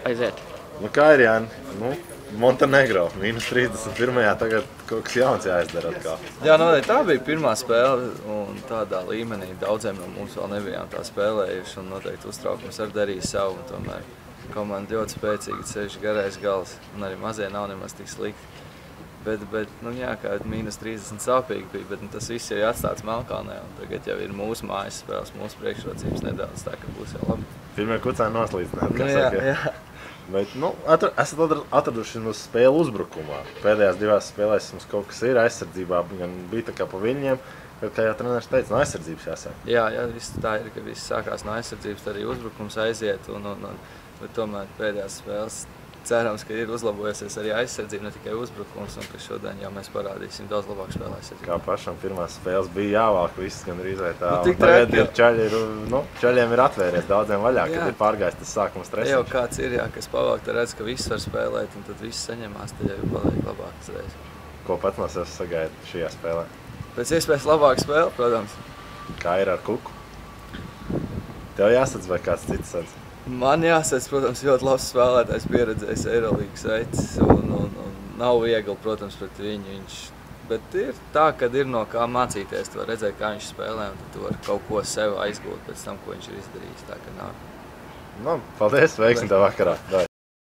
Aiziet. Nu kā ir, Jāni? Nu, Montenegro, -31. Tagad kaut kas jauns jāizdara atkal. Jā, noteikti tā bija pirmā spēle, un tādā līmenī daudziem no mums vēl nebijām tā spēlējuši, un noteikti uztraukums arī darīja savu, un tomēr komanda ļoti spēcīga, ceļš garais gals, un arī mazie nav nemaz tik slikti. Bet nu jā, kā -30 sāpīgi bija, bet tas viss ir atstāts Melnkalnē, un tagad jau ir mūsu mājas spēles, mūsu priekšrocības nedaudz, tā ka būs jau labi. Pirmie kucēni noslīdzināt, kā Jā, saka. jā. Bet, nu, esat atraduši uz spēli uzbrukumā. Pēdējās divās spēlēs mums kaut kas ir aizsardzībā, gan bija tā kā pa viņiem, bet, kā jau treneris teica, no aizsardzības jāsāk. Jā, viss tā ir, ka viss sākās no aizsardzības, arī uzbrukums aiziet, bet tomēr pēdējās spēles cerams, ka ir uzlabojusies arī aizsardzība, ne tikai uzbrukums, un ka šodien jau mēs parādīsim daudz labāk spēlē aizsardzību. Kā pašam pirmās spēles bija jāvalk viss gan rīzē tā. Nu, tik tagad traki, ir čaļiem ir atvērties daudziem vaļā, kad ir pārgājis tas sākuma stresiņš. Jau kāds ir, jā, kas pavalk, tad redz, ka viss var spēlēt, un tad viss saņemās, tad jau paliek labāk uzreiz. Ko pats no sevis sagaida šajā spēlē? Pēc iespējas labāk spēle, protams. Kā ir ar Kuku? Tev jāsadz vai kāds cits sadz? Man jāsadz, protams, ļoti labs spēlētājs, pieredzējis Eirolīgas veids, un nav viegli, protams, pret viņu. Bet ir tā, ka ir no kā mācīties, tu var redzēt, kā viņš spēlē, un tad tu var kaut ko sev aizgūt pēc tam, ko viņš ir izdarījis. Tā ka nav. Nu, paldies, veiksim tev vakarā.